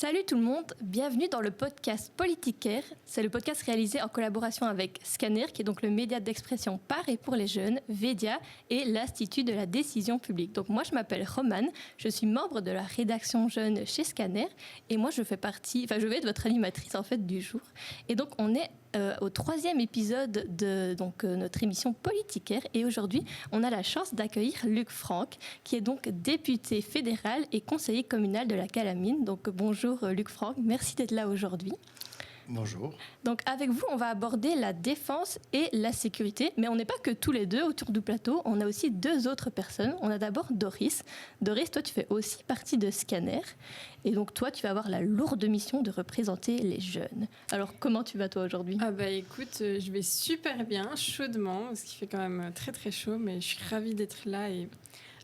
Salut tout le monde, bienvenue dans le podcast Politicaire. C'est le podcast réalisé en collaboration avec Scanner, qui est donc le média d'expression par et pour les jeunes, Védia et l'Institut de la décision publique. Donc moi je m'appelle Romane, je suis membre de la rédaction jeune chez Scanner et moi je vais être votre animatrice en fait du jour. Et donc on est au 3e épisode de notre émission Politicaire et aujourd'hui on a la chance d'accueillir Luc Franck qui est donc député fédéral et conseiller communal de la Calamine. Donc bonjour Luc Franck, merci d'être là aujourd'hui. Bonjour. Donc avec vous, on va aborder la défense et la sécurité, mais on n'est pas que tous les deux autour du plateau, on a aussi deux autres personnes. On a d'abord Doris. Doris, toi tu fais aussi partie de Scanner, et donc toi tu vas avoir la lourde mission de représenter les jeunes. Alors comment tu vas toi aujourd'hui ? Écoute, je vais super bien, chaudement, parce qu'il fait quand même très très chaud, mais je suis ravie d'être là et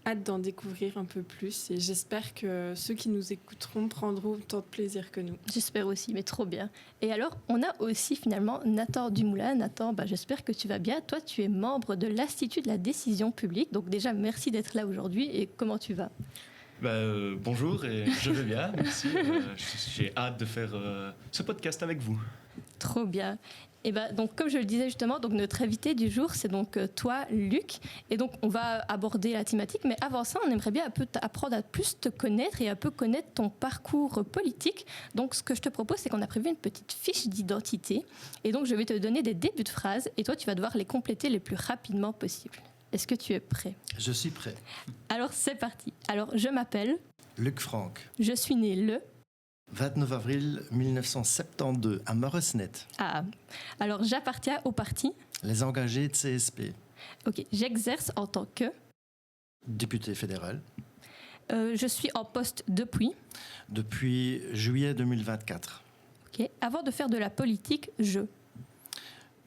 hâte d'en découvrir un peu plus et j'espère que ceux qui nous écouteront prendront autant de plaisir que nous. J'espère aussi, mais trop bien. Et alors, on a aussi finalement Nathan Dumoulin. Nathan, j'espère que tu vas bien. Toi, tu es membre de l'Institut de la décision publique. Donc déjà, merci d'être là aujourd'hui. Et comment tu vas ? Bonjour, et je vais bien, merci. J'ai hâte de faire ce podcast avec vous. Trop bien. Et donc, comme je le disais justement, donc notre invité du jour, c'est donc toi, Luc. Et donc, on va aborder la thématique. Mais avant ça, on aimerait bien un peu apprendre à plus te connaître et un peu connaître ton parcours politique. Donc, ce que je te propose, c'est qu'on a prévu une petite fiche d'identité. Et donc, je vais te donner des débuts de phrases. Et toi, tu vas devoir les compléter le plus rapidement possible. Est-ce que tu es prêt ? Je suis prêt. Alors, c'est parti. Alors, je m'appelle Luc Franck. Je suis né le 29 avril 1972 à Moresnet. Ah, alors j'appartiens au parti. Les engagés de CSP. Ok, j'exerce en tant que Député fédéral. Je suis en poste depuis juillet 2024. Ok, avant de faire de la politique,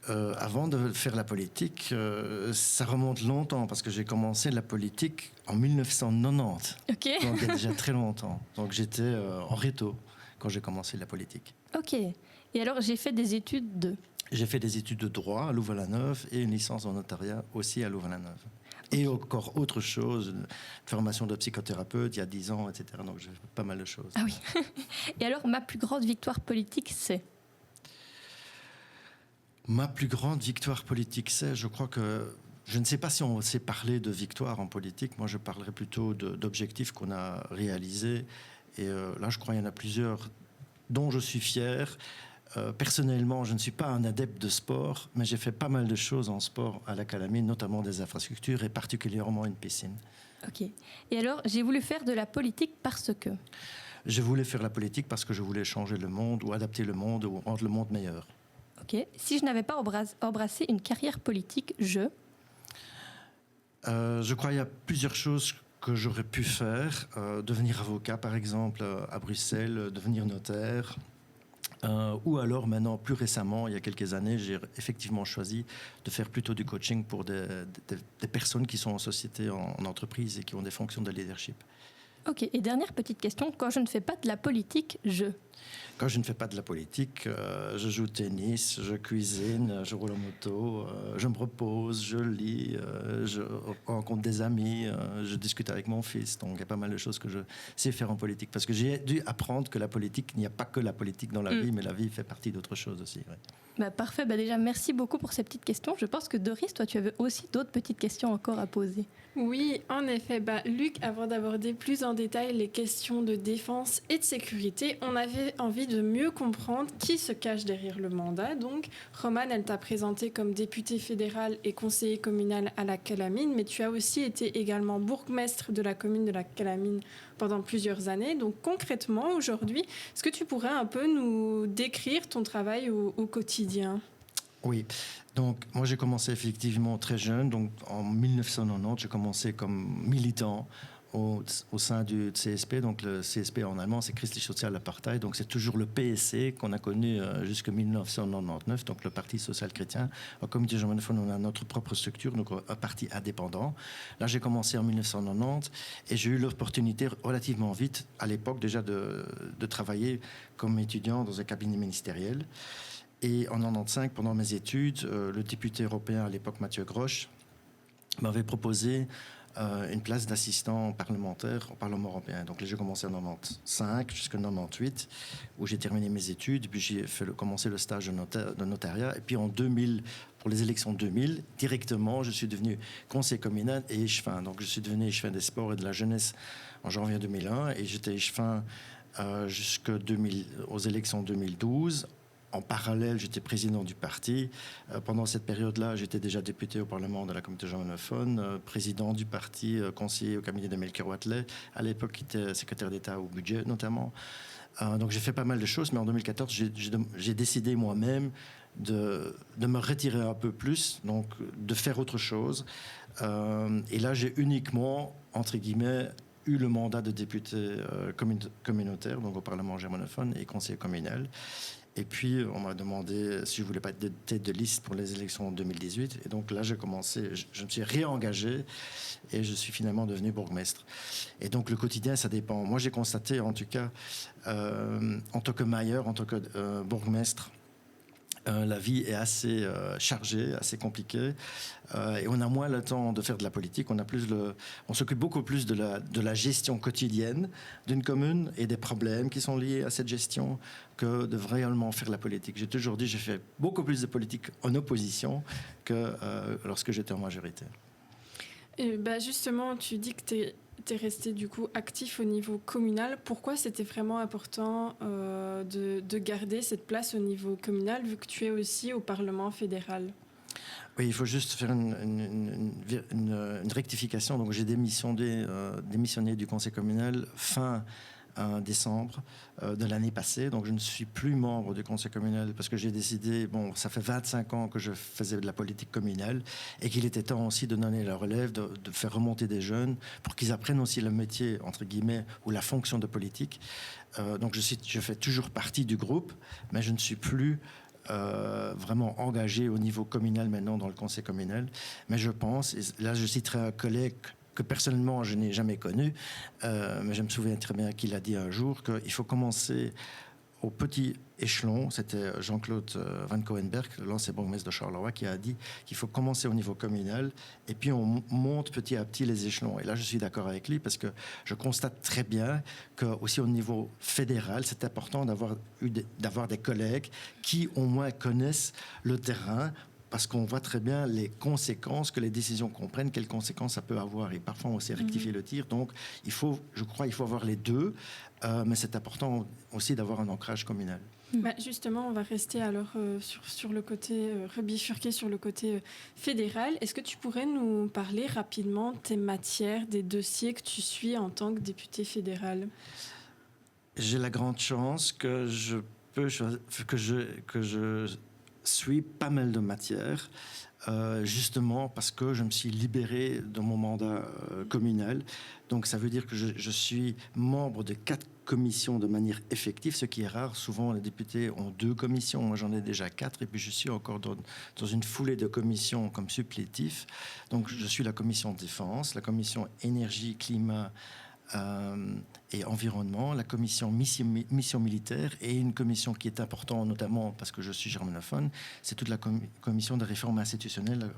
avant de faire la politique, ça remonte longtemps parce que j'ai commencé la politique en 1990. Ok. Donc il y a déjà très longtemps. Donc j'étais en réto quand j'ai commencé la politique. Ok. Et alors j'ai fait des études J'ai fait des études de droit à Louvain-la-Neuve et une licence en notariat aussi à Louvain-la-Neuve. Okay. Et encore autre chose, une formation de psychothérapeute il y a 10 ans, etc. Donc j'ai fait pas mal de choses. Ah oui. Et alors ma plus grande victoire politique, c'est Ma plus grande victoire politique, je crois que... Je ne sais pas si on sait parler de victoire en politique. Moi, je parlerais plutôt d'objectifs qu'on a réalisés. Et là, je crois qu'il y en a plusieurs dont je suis fier. Personnellement, je ne suis pas un adepte de sport, mais j'ai fait pas mal de choses en sport à la Calamine, notamment des infrastructures et particulièrement une piscine. Ok. Et alors, j'ai voulu faire de la politique parce que Je voulais faire la politique parce que je voulais changer le monde ou adapter le monde ou rendre le monde meilleur. Ok. Si je n'avais pas embrassé une carrière politique, je crois qu'il y a plusieurs choses que j'aurais pu faire. Devenir avocat, par exemple, à Bruxelles, devenir notaire. Ou alors, maintenant, plus récemment, il y a quelques années, j'ai effectivement choisi de faire plutôt du coaching pour des personnes qui sont en société, en entreprise et qui ont des fonctions de leadership. Ok. Et dernière petite question, quand je ne fais pas de la politique, Quand je ne fais pas de la politique, je joue au tennis, je cuisine, je roule en moto, je me repose, je lis, je rencontre des amis, je discute avec mon fils. Donc il y a pas mal de choses que je sais faire en politique. Parce que j'ai dû apprendre que la politique, il n'y a pas que la politique dans la vie, mais la vie fait partie d'autres choses aussi. Ouais. Parfait, déjà merci beaucoup pour ces petites questions. Je pense que Doris, toi tu avais aussi d'autres petites questions encore à poser. Oui, en effet. Luc, avant d'aborder plus en détail les questions de défense et de sécurité, on avait envie de mieux comprendre qui se cache derrière le mandat. Donc, Romane, elle t'a présenté comme député fédéral et conseiller communal à la Calamine, mais tu as aussi été également bourgmestre de la commune de la Calamine pendant plusieurs années. Donc, concrètement, aujourd'hui, est-ce que tu pourrais un peu nous décrire ton travail au quotidien ? Oui, donc moi j'ai commencé effectivement très jeune, donc en 1990 j'ai commencé comme militant au sein du CSP, donc le CSP en allemand c'est Christliche Soziale Partei, donc c'est toujours le PSC qu'on a connu jusqu'en 1999, donc le Parti social chrétien. Au Comité germanophone on a notre propre structure, donc un parti indépendant. Là j'ai commencé en 1990 et j'ai eu l'opportunité relativement vite, à l'époque déjà de travailler comme étudiant dans un cabinet ministériel. Et en 1995, pendant mes études, le député européen à l'époque, Mathieu Grosch, m'avait proposé une place d'assistant parlementaire au Parlement européen. Donc là, j'ai commencé en 95 jusqu'en 98, où j'ai terminé mes études, puis j'ai commencé le stage de notariat. Et puis en 2000, pour les élections 2000, directement, je suis devenu conseiller communal et échevin. Donc je suis devenu échevin des sports et de la jeunesse en janvier 2001, et j'étais échevin jusqu'aux élections 2012. En parallèle, j'étais président du parti. Pendant cette période-là, j'étais déjà député au Parlement de la communauté germanophone, président du parti, conseiller au cabinet de Melchior Wathelet. À l'époque, qui était secrétaire d'État au budget, notamment. Donc j'ai fait pas mal de choses, mais en 2014, j'ai décidé moi-même de me retirer un peu plus, donc de faire autre chose. Et là, j'ai uniquement, entre guillemets, eu le mandat de député communautaire, donc au Parlement germanophone, et conseiller communal. Et puis, on m'a demandé si je voulais pas être tête de liste pour les élections en 2018. Et donc là, j'ai commencé, je me suis réengagé et je suis finalement devenu bourgmestre. Et donc, le quotidien, ça dépend. Moi, j'ai constaté, en tout cas, en tant que mailleur, en tant que bourgmestre, la vie est assez chargée, assez compliquée, et on a moins le temps de faire de la politique. On s'occupe beaucoup plus de la gestion quotidienne d'une commune et des problèmes qui sont liés à cette gestion que de réellement faire la politique. J'ai toujours dit, j'ai fait beaucoup plus de politique en opposition que lorsque j'étais en majorité. Et justement, tu dis que tu es resté du coup actif au niveau communal. Pourquoi c'était vraiment important de garder cette place au niveau communal, vu que tu es aussi au Parlement fédéral? Oui, il faut juste faire une rectification. Donc, j'ai démissionné du conseil communal fin décembre de l'année passée. Donc, je ne suis plus membre du conseil communal parce que j'ai décidé, ça fait 25 ans que je faisais de la politique communale et qu'il était temps aussi de donner la relève, de faire remonter des jeunes pour qu'ils apprennent aussi le métier, entre guillemets, ou la fonction de politique. Donc, je fais toujours partie du groupe, mais je ne suis plus vraiment engagé au niveau communal maintenant dans le conseil communal. Mais je pense, et là je citerai un collègue que personnellement je n'ai jamais connu, mais je me souviens très bien qu'il a dit un jour qu'il faut commencer au petit échelon. C'était Jean-Claude Van Coenberg, l'ancien bourgmestre de Charleroi, qui a dit qu'il faut commencer au niveau communal et puis on monte petit à petit les échelons. Et là, je suis d'accord avec lui parce que je constate très bien qu'aussi au niveau fédéral, c'est important d'avoir des collègues qui au moins connaissent le terrain, parce qu'on voit très bien les conséquences que les décisions qu'on prenne, quelles conséquences ça peut avoir. Et parfois, on sait rectifier le tir. Donc, il faut avoir les deux. Mais c'est important aussi d'avoir un ancrage communal. Justement, on va rester alors sur le côté, rebifurquer sur le côté fédéral. Est-ce que tu pourrais nous parler rapidement des matières, des dossiers que tu suis en tant que député fédéral? J'ai la grande chance que je suis pas mal de matières, justement parce que je me suis libéré de mon mandat communal. Donc ça veut dire que je suis membre de 4 commissions de manière effective, ce qui est rare. Souvent, les députés ont 2 commissions. Moi, j'en ai déjà 4. Et puis, je suis encore dans une foulée de commissions comme supplétif. Donc, je suis la commission défense, la commission énergie, climat et environnement, la commission mission militaire et une commission qui est importante, notamment parce que je suis germanophone, c'est toute la commission de réforme institutionnelle,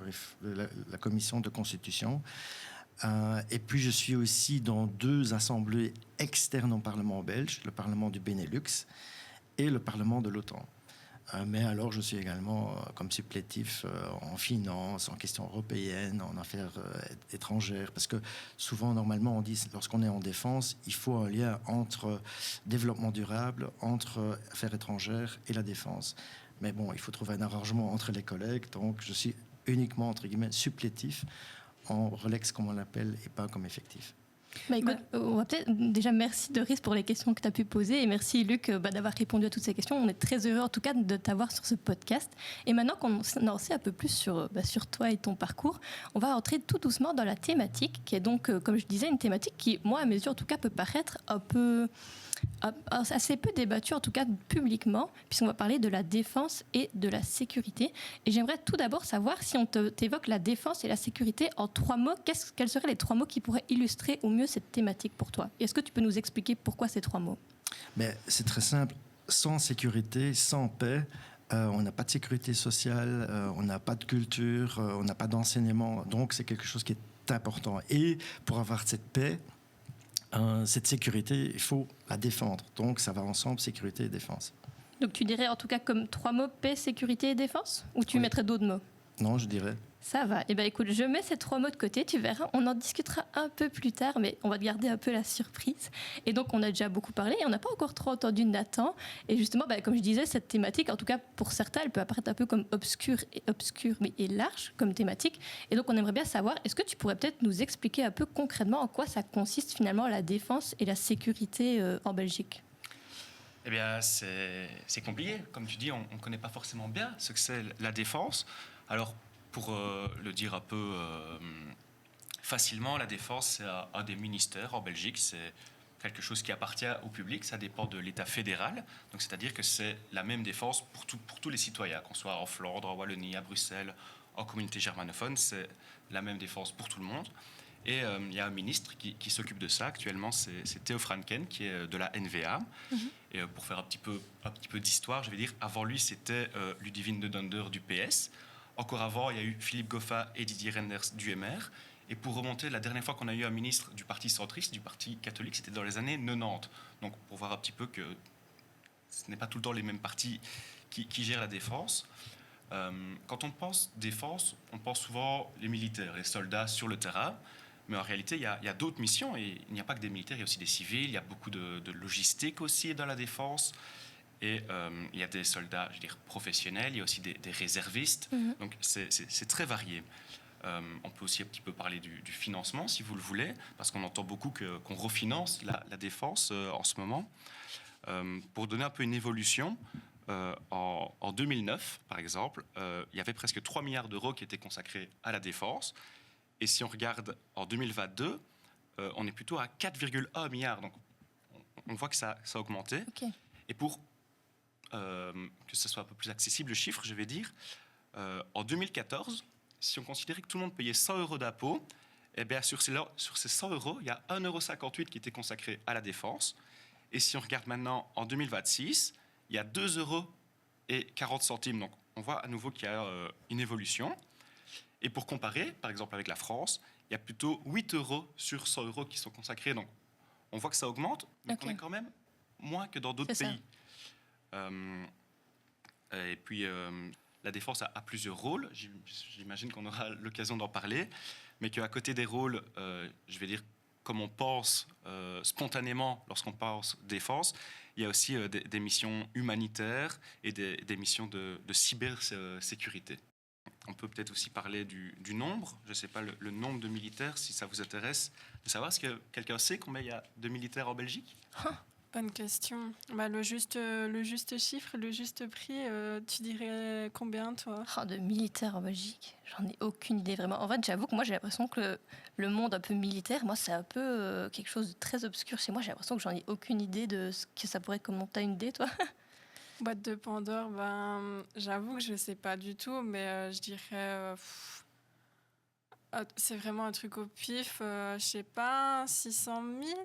la commission de constitution. Et puis je suis aussi dans 2 assemblées externes au Parlement belge, le Parlement du Benelux et le Parlement de l'OTAN. Mais alors je suis également comme supplétif en finance, en questions européennes, en affaires étrangères, parce que souvent, normalement, on dit, lorsqu'on est en défense, il faut un lien entre développement durable, entre affaires étrangères et la défense. Mais bon, il faut trouver un arrangement entre les collègues, donc je suis uniquement, entre guillemets, supplétif, en relax comme on l'appelle, et pas comme effectif. Écoute, on va peut-être déjà merci Doris pour les questions que tu as pu poser et merci Luc d'avoir répondu à toutes ces questions. On est très heureux en tout cas de t'avoir sur ce podcast. Et maintenant qu'on en sait un peu plus sur toi et ton parcours, on va rentrer tout doucement dans la thématique qui est donc, comme je disais, une thématique qui, moi à mes yeux en tout cas, peut paraître un peu assez peu débattu, en tout cas publiquement, puisqu'on va parler de la défense et de la sécurité. Et j'aimerais tout d'abord savoir, si on t'évoque la défense et la sécurité en 3 mots, quels seraient les 3 mots qui pourraient illustrer au mieux cette thématique pour toi? Est-ce que tu peux nous expliquer pourquoi ces 3 mots? Mais c'est très simple. Sans sécurité, sans paix, on n'a pas de sécurité sociale, on n'a pas de culture, on n'a pas d'enseignement. Donc c'est quelque chose qui est c'est important. Et pour avoir cette paix, cette sécurité, il faut la défendre. Donc ça va ensemble, sécurité et défense. Donc tu dirais en tout cas comme 3 mots, paix, sécurité et défense? Ou tu mettrais d'autres mots? Non, je dirais. Ça va. Eh bien, écoute, je mets ces 3 mots de côté, tu verras. On en discutera un peu plus tard, mais on va te garder un peu la surprise. Et donc, on a déjà beaucoup parlé et on n'a pas encore trop entendu Nathan. Et justement, comme je disais, cette thématique, en tout cas pour certains, elle peut apparaître un peu comme obscure, mais et large comme thématique. Et donc, on aimerait bien savoir, est-ce que tu pourrais peut-être nous expliquer un peu concrètement en quoi ça consiste finalement la défense et la sécurité en Belgique? Eh bien, c'est compliqué. Comme tu dis, on ne connaît pas forcément bien ce que c'est la défense. Alors, pour le dire un peu facilement, la défense, c'est un des ministères en Belgique. C'est quelque chose qui appartient au public. Ça dépend de l'État fédéral. Donc, c'est-à-dire que c'est la même défense pour tous les citoyens, qu'on soit en Flandre, en Wallonie, à Bruxelles, en communauté germanophone. C'est la même défense pour tout le monde. Et il y a un ministre qui s'occupe de ça actuellement, c'est Theo Franken, qui est de la NVA. Et pour faire un petit peu d'histoire, je vais dire, avant lui, c'était Ludivine de Dunder du PS. Encore avant, il y a eu Philippe Goffa et Didier Reynders du MR. Et pour remonter, la dernière fois qu'on a eu un ministre du parti centriste, du parti catholique, c'était dans les années 90. Donc pour voir un petit peu que ce n'est pas tout le temps les mêmes partis qui gèrent la défense. Quand on pense défense, on pense souvent les militaires, les soldats sur le terrain. Mais en réalité, il y a d'autres missions. Et il n'y a pas que des militaires, il y a aussi des civils. Il y a beaucoup de logistique aussi dans la défense. Et il y a des soldats, je veux dire, professionnels. Il y a aussi des réservistes. Donc c'est très varié. On peut aussi un petit peu parler du financement, si vous le voulez, parce qu'on entend beaucoup qu'on refinance la défense en ce moment. Pour donner un peu une évolution, en 2009, par exemple, il y avait presque 3 milliards d'euros qui étaient consacrés à la défense. Et si on regarde en 2022, on est plutôt à 4,1 milliards. Donc, on voit que ça a augmenté. Okay. Et pour que ce soit un peu plus accessible, le chiffre, je vais dire, en 2014, si on considérait que tout le monde payait 100 euros d'impôts, eh bien, sur ces 100 euros, il y a 1,58 € qui était consacré à la défense. Et si on regarde maintenant en 2026, il y a 2,40 €. Donc, on voit à nouveau qu'il y a une évolution. Et pour comparer, par exemple avec la France, il y a plutôt 8 € sur 100 € qui sont consacrés. Donc, on voit que ça augmente, mais qu'on est quand même moins que dans d'autres pays. Et puis, la défense a plusieurs rôles. J'imagine qu'on aura l'occasion d'en parler. Mais qu'à côté des rôles, je vais dire, comme on pense spontanément lorsqu'on pense défense, il y a aussi des missions humanitaires et des missions de cybersécurité. On peut peut-être aussi parler du nombre. Je ne sais pas le nombre de militaires, si ça vous intéresse de savoir. Est-ce que quelqu'un sait combien il y a de militaires en Belgique? Bonne question. Le juste chiffre, le juste prix, tu dirais combien, toi? De militaires en Belgique, j'en ai aucune idée vraiment. En fait, j'avoue que moi, j'ai l'impression que le monde un peu militaire, moi, c'est un peu quelque chose de très obscur chez moi. J'ai l'impression que j'en ai aucune idée de ce que ça pourrait... Comment t'as une idée, toi? Boîte de Pandore, j'avoue que je ne sais pas du tout, mais je dirais... c'est vraiment un truc au pif, je ne sais pas, 600 000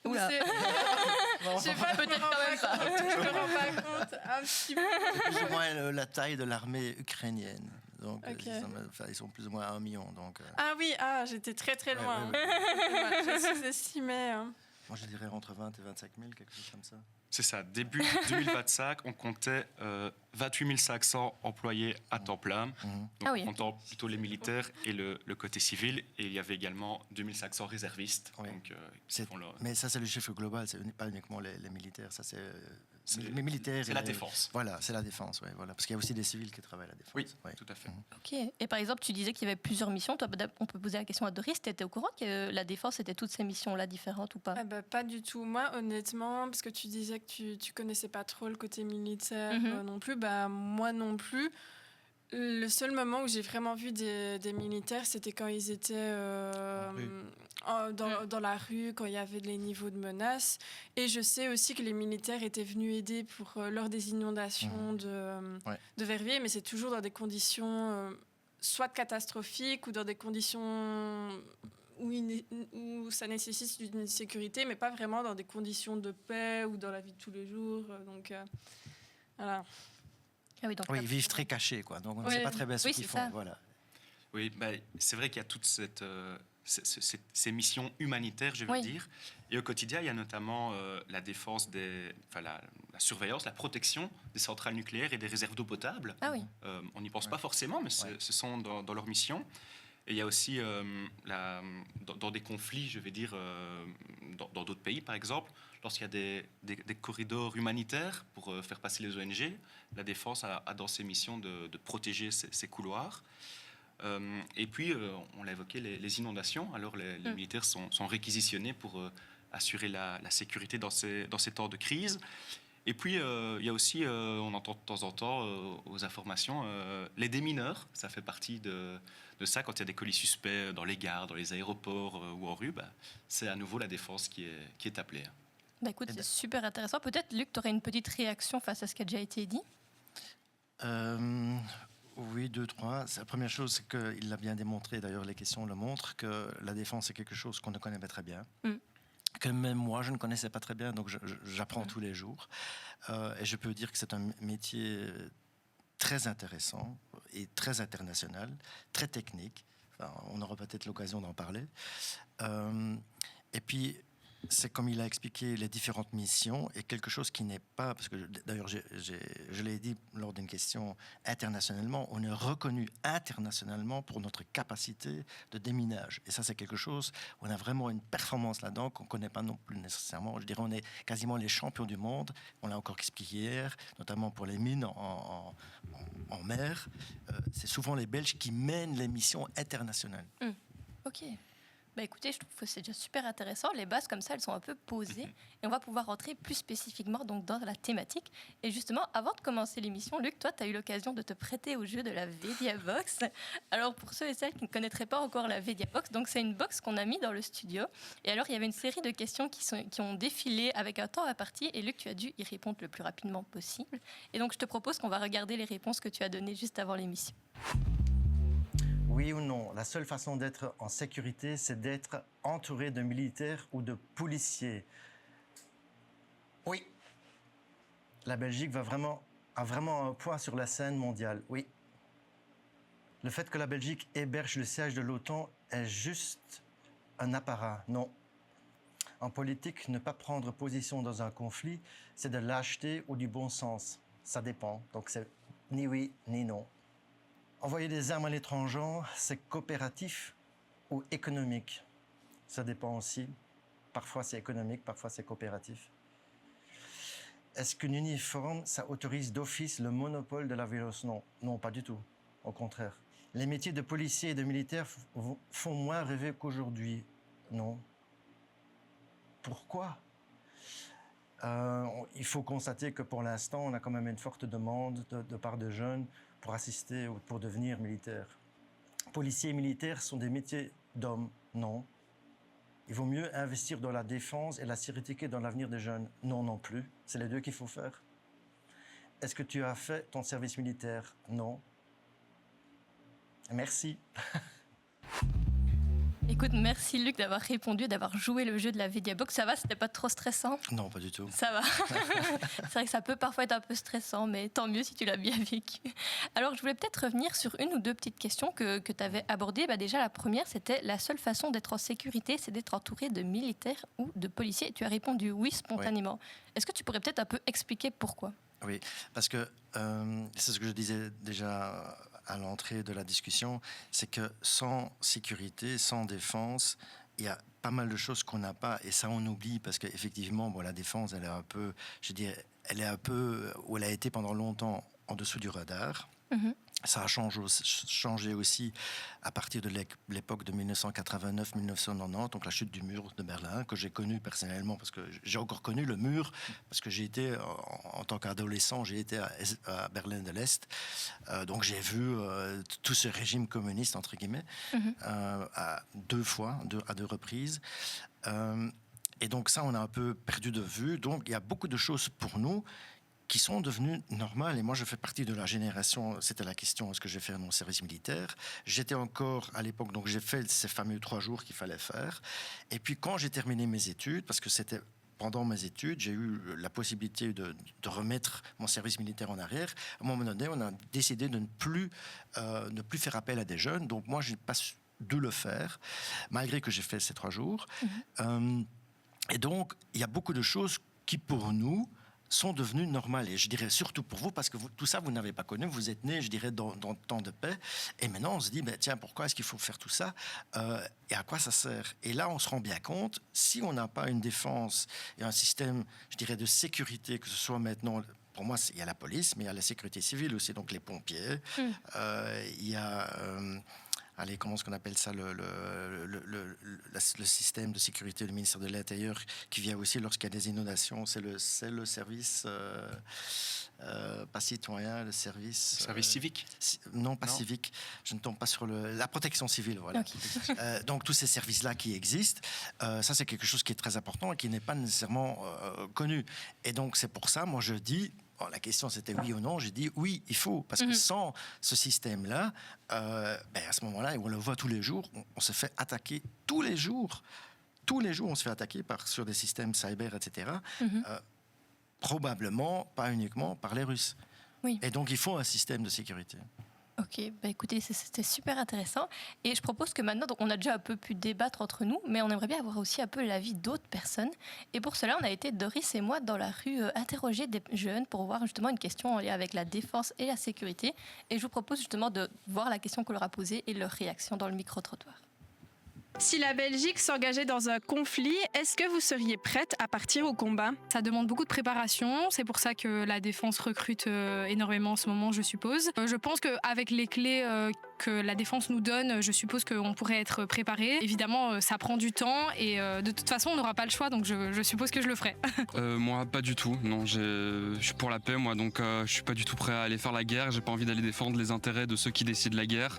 Oula. Je sais pas, peut-être quand même pas. Je me rends pas compte un petit peu. C'est plus ou moins la taille de l'armée ukrainienne. Donc, okay. ils sont plus ou moins à 1 million. Donc, Ah oui, j'étais très très loin. Ouais. Je sous-estimais. Moi, je dirais entre 20 et 25 000, quelque chose comme ça. C'est ça. Début 2025, on comptait 28 500 employés à temps plein. Donc, comptant plutôt les militaires et le côté civil. Et il y avait également 2500 réservistes. Oui. Donc, mais ça, c'est le chiffre global. Ce n'est pas uniquement les militaires. Ça, c'est les militaires. C'est la défense. Voilà, c'est la défense. Ouais, voilà. Parce qu'il y a aussi des civils qui travaillent à la défense. Oui, tout à fait. Ok. Et par exemple, tu disais qu'il y avait plusieurs missions. Toi, on peut poser la question à Doris. Tu étais au courant que la défense était toutes ces missions-là différentes ou pas? Pas du tout. Moi, honnêtement, parce que tu disais que tu connaissais pas trop le côté militaire non plus, moi non plus. Le seul moment où j'ai vraiment vu des militaires, c'était quand ils étaient dans la rue, quand il y avait les niveaux de menaces. Et je sais aussi que les militaires étaient venus aider lors des inondations de Verviers, mais c'est toujours dans des conditions soit catastrophiques ou dans des conditions où ça nécessite une sécurité, mais pas vraiment dans des conditions de paix ou dans la vie de tous les jours. Donc, voilà. Ah oui, donc ils vivent très cachés, quoi. Donc on ne sait pas très bien ce qu'ils font. Voilà. Oui, c'est vrai qu'il y a toute ces missions humanitaires, je veux dire. Et au quotidien, il y a notamment la défense la surveillance, la protection des centrales nucléaires et des réserves d'eau potable. Ah oui. On n'y pense pas forcément, mais ce sont dans leur mission. Et il y a aussi, dans des conflits, je vais dire, dans d'autres pays, par exemple, lorsqu'il y a des corridors humanitaires pour faire passer les ONG, la défense a dans ses missions de protéger ces couloirs. Et puis, on l'a évoqué, les inondations. Alors, les militaires sont réquisitionnés pour assurer la sécurité dans ces temps de crise. Et puis, il y a aussi, on entend de temps en temps aux informations, les démineurs. Ça fait partie de ça. Quand il y a des colis suspects dans les gares, dans les aéroports ou en rue, c'est à nouveau la défense qui est appelée. Écoute, c'est super intéressant. Peut-être, Luc, tu aurais une petite réaction face à ce qui a déjà été dit. Oui, 2, 3. La première chose, c'est qu'il l'a bien démontré, d'ailleurs les questions le montrent, que la défense est quelque chose qu'on ne connaît pas très bien. Que même moi, je ne connaissais pas très bien, donc j'apprends tous les jours. Et je peux dire que c'est un métier très intéressant et très international, très technique. Enfin, on aura peut-être l'occasion d'en parler. Et puis, c'est comme il a expliqué les différentes missions et quelque chose qui n'est pas, parce que d'ailleurs je l'ai dit lors d'une question, internationalement, on est reconnu internationalement pour notre capacité de déminage. Et ça, c'est quelque chose, on a vraiment une performance là-dedans qu'on ne connaît pas non plus nécessairement. Je dirais, on est quasiment les champions du monde. On l'a encore expliqué hier, notamment pour les mines en mer. C'est souvent les Belges qui mènent les missions internationales. Ok. Écoutez, je trouve que c'est déjà super intéressant. Les bases, comme ça, elles sont un peu posées. Et on va pouvoir rentrer plus spécifiquement donc, dans la thématique. Et justement, avant de commencer l'émission, Luc, toi, tu as eu l'occasion de te prêter au jeu de la Vediabox. Alors, pour ceux et celles qui ne connaîtraient pas encore la Vediabox, donc c'est une box qu'on a mis dans le studio. Et alors, il y avait une série de questions qui ont défilé avec un temps imparti. Et Luc, tu as dû y répondre le plus rapidement possible. Et donc, je te propose qu'on va regarder les réponses que tu as données juste avant l'émission. Oui ou non, la seule façon d'être en sécurité, c'est d'être entouré de militaires ou de policiers. Oui. La Belgique a vraiment un poids sur la scène mondiale, oui. Le fait que la Belgique héberge le siège de l'OTAN est juste un apparat, non. En politique, ne pas prendre position dans un conflit, c'est de lâcheté ou du bon sens. Ça dépend, donc c'est ni oui ni non. Envoyer des armes à l'étranger, c'est coopératif ou économique? Ça dépend aussi. Parfois c'est économique, parfois c'est coopératif. Est-ce qu'un uniforme, ça autorise d'office le monopole de la violence? Non, non, pas du tout. Au contraire. Les métiers de policiers et de militaires font moins rêver qu'aujourd'hui? Non. Pourquoi? Il faut constater que pour l'instant, on a quand même une forte demande de part de jeunes pour assister ou pour devenir militaires. Policiers et militaires sont des métiers d'hommes? Non. Il vaut mieux investir dans la défense et la sécurité que dans l'avenir des jeunes? Non, non plus. C'est les deux qu'il faut faire. Est-ce que tu as fait ton service militaire? Non. Merci. Écoute, merci Luc d'avoir répondu, d'avoir joué le jeu de la Vediabox. Ça va, c'était pas trop stressant? Non, pas du tout. Ça va. C'est vrai que ça peut parfois être un peu stressant, mais tant mieux si tu l'as bien vécu. Alors, je voulais peut-être revenir sur une ou deux petites questions que tu avais abordées. Déjà, la première, c'était la seule façon d'être en sécurité, c'est d'être entouré de militaires ou de policiers. Et tu as répondu oui spontanément. Oui. Est-ce que tu pourrais peut-être un peu expliquer pourquoi? Oui, parce que c'est ce que je disais déjà à l'entrée de la discussion, c'est que sans sécurité, sans défense, il y a pas mal de choses qu'on n'a pas, et ça on oublie, parce qu'effectivement, la défense, elle est un peu, ou elle a été pendant longtemps en dessous du radar. Ça a changé aussi à partir de l'époque de 1989-1990, donc la chute du mur de Berlin, que j'ai connu personnellement, parce que j'ai encore connu le mur, parce que j'ai été, en tant qu'adolescent, j'ai été à Berlin de l'Est, donc j'ai vu tout ce régime communiste, entre guillemets, à deux reprises. Et donc ça, on a un peu perdu de vue. Donc il y a beaucoup de choses pour nous qui sont devenues normales. Et moi, je fais partie de la génération, c'était la question, est-ce que je vais faire mon service militaire? J'étais encore à l'époque, donc j'ai fait ces fameux 3 jours qu'il fallait faire. Et puis quand j'ai terminé mes études, parce que c'était pendant mes études, j'ai eu la possibilité de remettre mon service militaire en arrière. À un moment donné, on a décidé de ne plus faire appel à des jeunes. Donc moi, je n'ai pas de le faire, malgré que j'ai fait ces 3 jours. Et donc, il y a beaucoup de choses qui, pour nous, sont devenues normales. Et je dirais surtout pour vous, parce que tout ça, vous n'avez pas connu. Vous êtes nés, je dirais, dans le temps de paix. Et maintenant, on se dit, tiens, pourquoi est-ce qu'il faut faire tout ça et à quoi ça sert? Et là, on se rend bien compte, si on n'a pas une défense et un système, je dirais, de sécurité, que ce soit maintenant... Pour moi, il y a la police, mais il y a la sécurité civile aussi, donc les pompiers. Il y a... allez, comment est-ce qu'on appelle ça, le système de sécurité du ministère de l'Intérieur qui vient aussi lorsqu'il y a des inondations. C'est le service, pas citoyen, le service... Service civique? Non, pas civique. Je ne tombe pas sur la protection civile, voilà. Okay. Donc, tous ces services-là qui existent, ça, c'est quelque chose qui est très important et qui n'est pas nécessairement connu. Et donc, c'est pour ça, moi, je dis... Bon, la question, c'était oui ou non. J'ai dit oui, il faut. Parce que sans ce système-là, à ce moment-là, et on le voit tous les jours, on se fait attaquer tous les jours. Tous les jours, on se fait attaquer sur des systèmes cyber, etc. Probablement, pas uniquement par les Russes. Oui. Et donc, il faut un système de sécurité. Ok, écoutez, c'était super intéressant. Et je propose que maintenant, donc on a déjà un peu pu débattre entre nous, mais on aimerait bien avoir aussi un peu l'avis d'autres personnes. Et pour cela, on a été, Doris et moi, dans la rue, interroger des jeunes pour voir justement une question en lien avec la défense et la sécurité. Et je vous propose justement de voir la question qu'on leur a posée et leur réaction dans le micro-trottoir. Si la Belgique s'engageait dans un conflit, est-ce que vous seriez prête à partir au combat? Ça demande beaucoup de préparation, c'est pour ça que la défense recrute énormément en ce moment, je suppose. Je pense qu'avec les clés que la défense nous donne, je suppose qu'on pourrait être préparé. Évidemment, ça prend du temps et de toute façon, on n'aura pas le choix, donc je suppose que je le ferai. Moi, pas du tout. Non, je suis pour la paix, moi, donc je suis pas du tout prêt à aller faire la guerre. J'ai pas envie d'aller défendre les intérêts de ceux qui décident la guerre,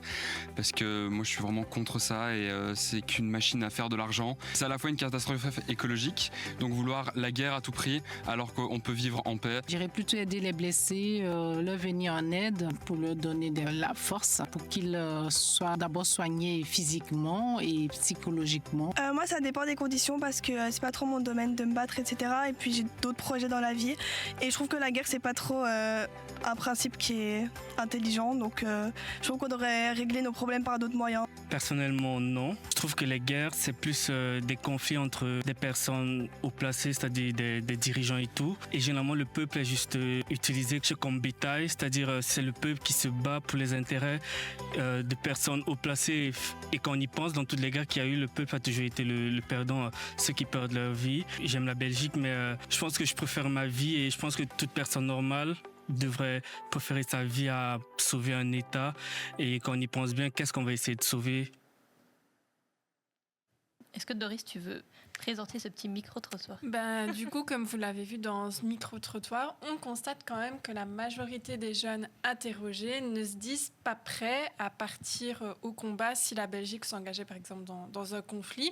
parce que moi, je suis vraiment contre ça et c'est qu'une machine à faire de l'argent. C'est à la fois une catastrophe écologique, donc vouloir la guerre à tout prix alors qu'on peut vivre en paix. J'irais plutôt aider les blessés, leur venir en aide pour leur donner de la force pour qu'ils soient d'abord soignés physiquement et psychologiquement. Moi, ça dépend des conditions parce que c'est pas trop mon domaine de me battre, etc. Et puis j'ai d'autres projets dans la vie et je trouve que la guerre, c'est pas trop un principe qui est intelligent. Donc je trouve qu'on devrait régler nos problèmes par d'autres moyens. Personnellement, non. Je trouve que les guerres, c'est plus des conflits entre des personnes haut placées, c'est-à-dire des dirigeants et tout. Et généralement, le peuple est juste utilisé comme bétail, c'est-à-dire c'est le peuple qui se bat pour les intérêts de personnes haut placées. Et quand on y pense, dans toutes les guerres qu'il y a eu, le peuple a toujours été le perdant, ceux qui perdent leur vie. J'aime la Belgique, mais je pense que je préfère ma vie et je pense que toute personne normale devrait préférer sa vie à sauver un État. Et quand on y pense bien, qu'est-ce qu'on va essayer de sauver? Est-ce que Doris, tu veux présenter ce petit micro-trottoir? Du coup, comme vous l'avez vu dans ce micro-trottoir, on constate quand même que la majorité des jeunes interrogés ne se disent pas prêts à partir au combat si la Belgique s'engageait par exemple dans un conflit.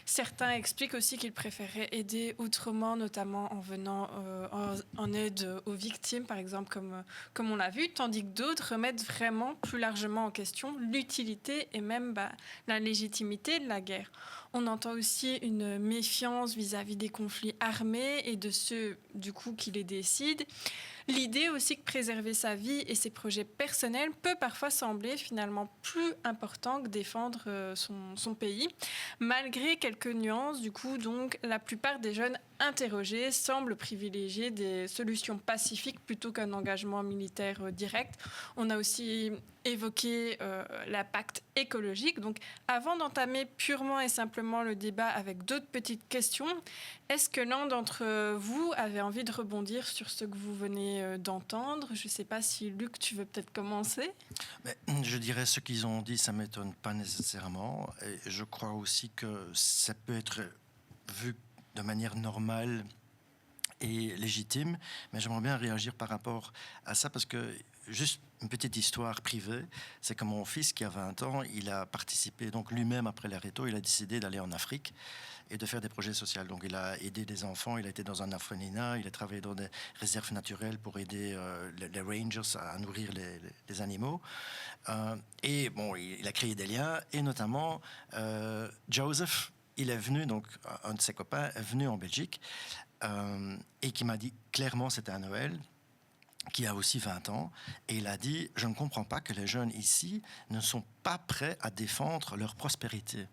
Certains expliquent aussi qu'ils préféraient aider autrement, notamment en venant en aide aux victimes, par exemple, comme on l'a vu, tandis que d'autres remettent vraiment plus largement en question l'utilité et même la légitimité de la guerre. On entend aussi une méfiance vis-à-vis des conflits armés et de ceux, du coup, qui les décident. L'idée aussi que préserver sa vie et ses projets personnels peut parfois sembler finalement plus important que défendre son pays. Malgré quelques nuances, du coup, donc, la plupart des jeunes interrogés semblent privilégier des solutions pacifiques plutôt qu'un engagement militaire direct. On a aussi évoqué l'impact écologique. Donc, avant d'entamer purement et simplement le débat avec d'autres petites questions, est-ce que l'un d'entre vous avait envie de rebondir sur ce que vous venez d'entendre? Je ne sais pas si, Luc, tu veux peut-être commencer? Je dirais ce qu'ils ont dit, ça ne m'étonne pas nécessairement. Et je crois aussi que ça peut être vu de manière normale et légitime, mais j'aimerais bien réagir par rapport à ça parce que, juste une petite histoire privée, c'est que mon fils qui a 20 ans, il a participé, donc lui-même après les rétos, il a décidé d'aller en Afrique et de faire des projets sociaux. Donc il a aidé des enfants, il a été dans un orphelinat, il a travaillé dans des réserves naturelles pour aider les rangers à nourrir les animaux. Et bon, il a créé des liens, et notamment Joseph, il est venu, donc un de ses copains est venu en Belgique et qui m'a dit clairement, c'était à Noël, qui a aussi 20 ans, et il a dit « Je ne comprends pas que les jeunes ici ne sont pas prêts à défendre leur prospérité. »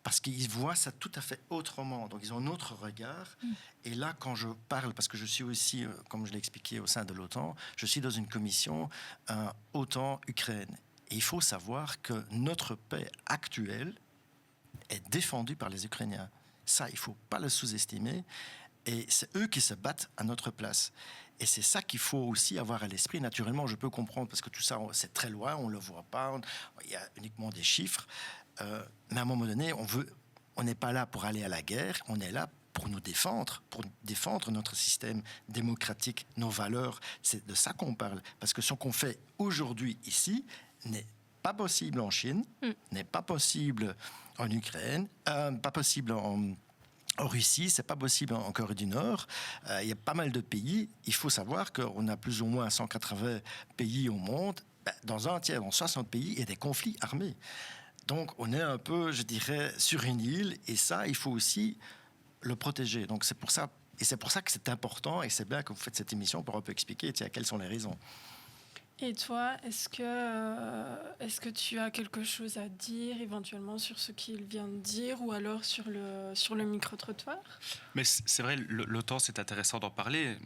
Parce qu'ils voient ça tout à fait autrement. Donc, ils ont un autre regard. Et là, quand je parle, parce que je suis aussi, comme je l'ai expliqué, au sein de l'OTAN, je suis dans une commission OTAN-Ukraine. Et il faut savoir que notre paix actuelle est défendue par les Ukrainiens. Ça, il ne faut pas le sous-estimer. Et c'est eux qui se battent à notre place. Et c'est ça qu'il faut aussi avoir à l'esprit. Naturellement, je peux comprendre, parce que tout ça, c'est très loin, on ne le voit pas, il y a uniquement des chiffres. Mais à un moment donné, on n'est pas là pour aller à la guerre, on est là pour défendre notre système démocratique, nos valeurs. C'est de ça qu'on parle. Parce que ce qu'on fait aujourd'hui ici n'est pas possible en Chine, n'est pas possible en Ukraine, pas possible en Russie, c'est pas possible en Corée du Nord. Il y a pas mal de pays. Il faut savoir qu'on a plus ou moins 180 pays au monde. Dans un tiers, dans 60 pays, il y a des conflits armés. Donc, on est un peu, je dirais, sur une île, et ça, il faut aussi le protéger. Donc, c'est pour ça que c'est important, et c'est bien que vous faites cette émission pour un peu expliquer, quelles sont les raisons. Et toi, est-ce que tu as quelque chose à dire éventuellement sur ce qu'il vient de dire, ou alors sur le micro-trottoir? Mais c'est vrai, l'OTAN, c'est intéressant d'en parler.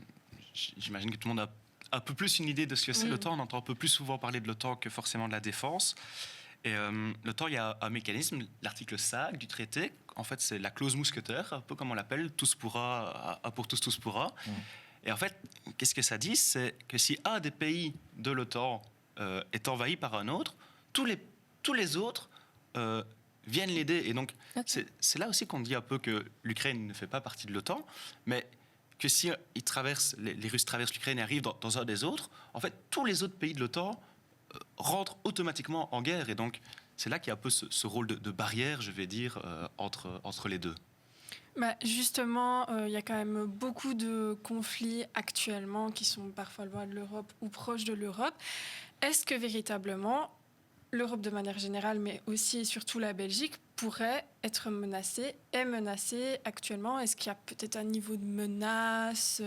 J'imagine que tout le monde a un peu plus une idée de ce que c'est l'OTAN. On entend un peu plus souvent parler de l'OTAN que forcément de la défense. Et l'OTAN, il y a un mécanisme, l'article 5 du traité. En fait, c'est la clause mousquetaire, un peu comme on l'appelle, tous pourra, un pour tous, tous pourra. Et en fait, qu'est-ce que ça dit? C'est que si un des pays de l'OTAN est envahi par un autre, tous les autres viennent l'aider. Et donc, c'est là aussi qu'on dit un peu que l'Ukraine ne fait pas partie de l'OTAN, mais que si les Russes traversent l'Ukraine et arrivent dans un des autres, en fait, tous les autres pays de l'OTAN rentrent automatiquement en guerre. Et donc, c'est là qu'il y a un peu ce rôle de barrière, je vais dire, entre les deux. Justement, il y a quand même beaucoup de conflits actuellement qui sont parfois loin de l'Europe ou proches de l'Europe. Est-ce que véritablement l'Europe de manière générale, mais aussi et surtout la Belgique, pourrait être menacée, est menacée actuellement? Est-ce qu'il y a peut-être un niveau de menace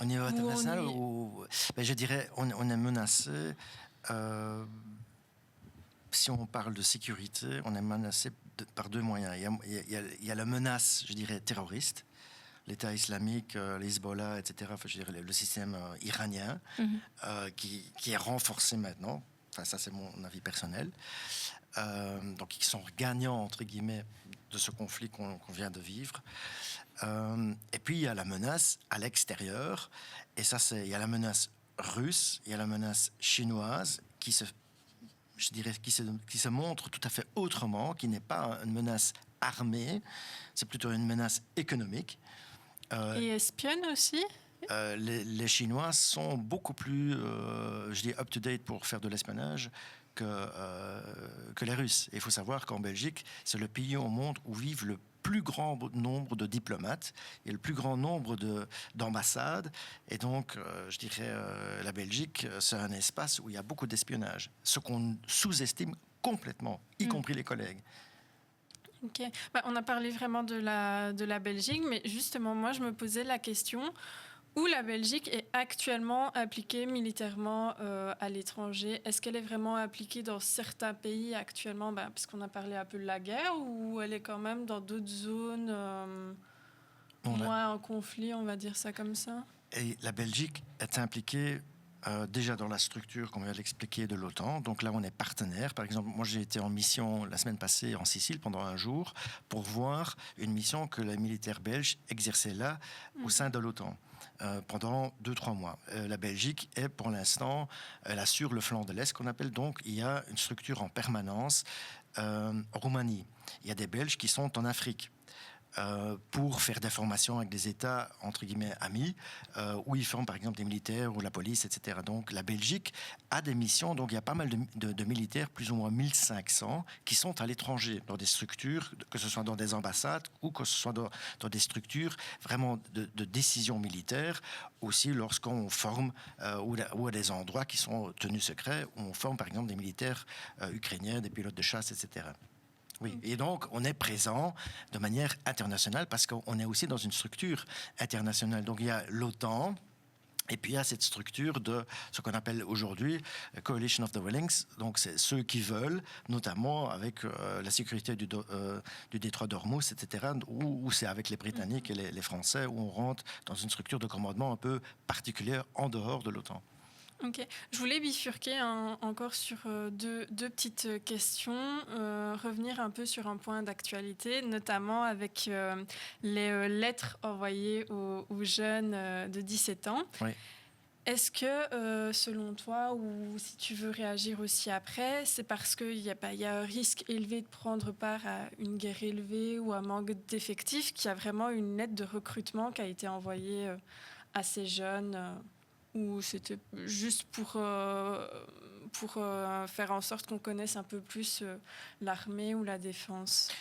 au niveau international, je dirais on est menacé. Si on parle de sécurité, on est menacé par deux moyens. Il y a la menace, je dirais, terroriste, l'État islamique, les Hezbollah, etc. Enfin, je dirais le système iranien, qui est renforcé maintenant. Enfin, ça, c'est mon avis personnel. Donc, ils sont gagnants, entre guillemets, de ce conflit qu'on vient de vivre. Et puis, il y a la menace à l'extérieur. Et ça, il y a la menace russe, il y a la menace chinoise qui se montre tout à fait autrement, qui n'est pas une menace armée, c'est plutôt une menace économique. Et espionne aussi? Les Chinois sont beaucoup plus, je dis, up-to-date pour faire de l'espionnage que les Russes. Et il faut savoir qu'en Belgique, c'est le pays au monde où vivent le plus grand nombre de diplomates et le plus grand nombre d'ambassades. Et donc, je dirais, la Belgique, c'est un espace où il y a beaucoup d'espionnage, ce qu'on sous-estime complètement, y compris les collègues. Ok. On a parlé vraiment de la Belgique, mais justement, moi, je me posais la question où la Belgique est actuellement appliquée militairement à l'étranger. Est-ce qu'elle est vraiment appliquée dans certains pays actuellement, parce qu'on a parlé un peu de la guerre, ou elle est quand même dans d'autres zones moins en conflit, on va dire ça comme ça? Et la Belgique est impliquée déjà dans la structure, comme on vient l'expliquer, de l'OTAN. Donc là, on est partenaire. Par exemple, moi, j'ai été en mission la semaine passée en Sicile pendant un jour pour voir une mission que les militaires belges exerçaient là, au sein de l'OTAN. Pendant 2-3 mois. La Belgique est, pour l'instant, elle assure le flanc de l'Est, qu'on appelle. Donc, il y a une structure en permanence en Roumanie. Il y a des Belges qui sont en Afrique pour faire des formations avec des États, entre guillemets, amis, où ils forment, par exemple, des militaires ou la police, etc. Donc, la Belgique a des missions. Donc, il y a pas mal de militaires, plus ou moins 1500, qui sont à l'étranger, dans des structures, que ce soit dans des ambassades ou que ce soit dans des structures vraiment de décision militaire. Aussi, lorsqu'on forme ou à des endroits qui sont tenus secrets, où on forme, par exemple, des militaires ukrainiens, des pilotes de chasse, etc. Oui, et donc on est présent de manière internationale parce qu'on est aussi dans une structure internationale. Donc il y a l'OTAN, et puis il y a cette structure de ce qu'on appelle aujourd'hui Coalition of the Willings, donc c'est ceux qui veulent, notamment avec la sécurité du détroit d'Ormuz, etc., où c'est avec les Britanniques et les Français, où on rentre dans une structure de commandement un peu particulière en dehors de l'OTAN. Ok, je voulais bifurquer encore sur deux petites questions, revenir un peu sur un point d'actualité, notamment avec les lettres envoyées aux jeunes de 17 ans. Oui. Est-ce que, selon toi, ou si tu veux réagir aussi après, c'est parce qu'il y a un risque élevé de prendre part à une guerre élevée ou un manque d'effectifs qu'il y a vraiment une lettre de recrutement qui a été envoyée à ces jeunes ou c'était juste pour faire en sorte qu'on connaisse un peu plus l'armée ou la défense?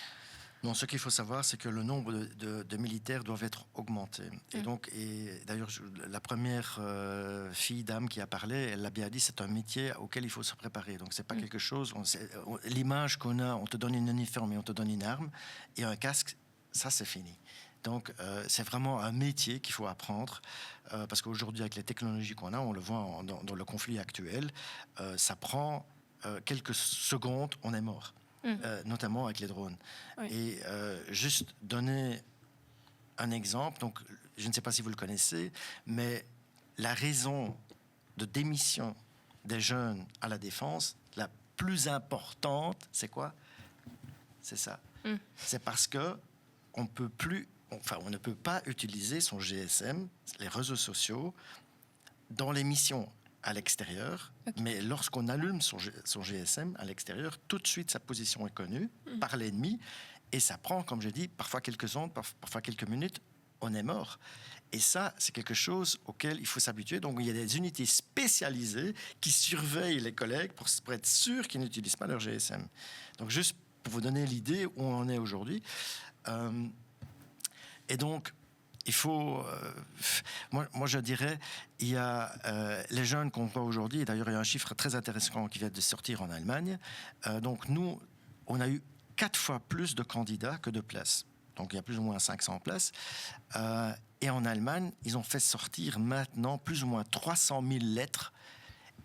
Non, ce qu'il faut savoir, c'est que le nombre de militaires doivent être augmentés. Et d'ailleurs, la première fille dame qui a parlé, elle l'a bien dit, c'est un métier auquel il faut se préparer. Donc, c'est pas quelque chose. L'image qu'on a, on te donne une uniforme et on te donne une arme et un casque, ça, c'est fini. Donc, c'est vraiment un métier qu'il faut apprendre, parce qu'aujourd'hui, avec les technologies qu'on a, on le voit dans le conflit actuel, ça prend quelques secondes, on est mort, notamment avec les drones. Oui. Et juste donner un exemple, donc, je ne sais pas si vous le connaissez, mais la raison de démission des jeunes à la défense, la plus importante, c'est quoi? C'est ça. C'est parce que on ne peut pas utiliser son GSM, les réseaux sociaux, dans les missions à l'extérieur. Okay. Mais lorsqu'on allume son GSM à l'extérieur, tout de suite, sa position est connue par l'ennemi. Et ça prend, comme je dis, parfois quelques secondes, parfois quelques minutes, on est mort. Et ça, c'est quelque chose auquel il faut s'habituer. Donc, il y a des unités spécialisées qui surveillent les collègues pour être sûr qu'ils n'utilisent pas leur GSM. Donc, juste pour vous donner l'idée où on en est aujourd'hui. Et donc, il faut... moi, je dirais, il y a les jeunes qu'on voit aujourd'hui, et d'ailleurs, il y a un chiffre très intéressant qui vient de sortir en Allemagne. Donc, nous, on a eu 4 fois plus de candidats que de places. Donc, il y a plus ou moins 500 places. Et en Allemagne, ils ont fait sortir maintenant plus ou moins 300 000 lettres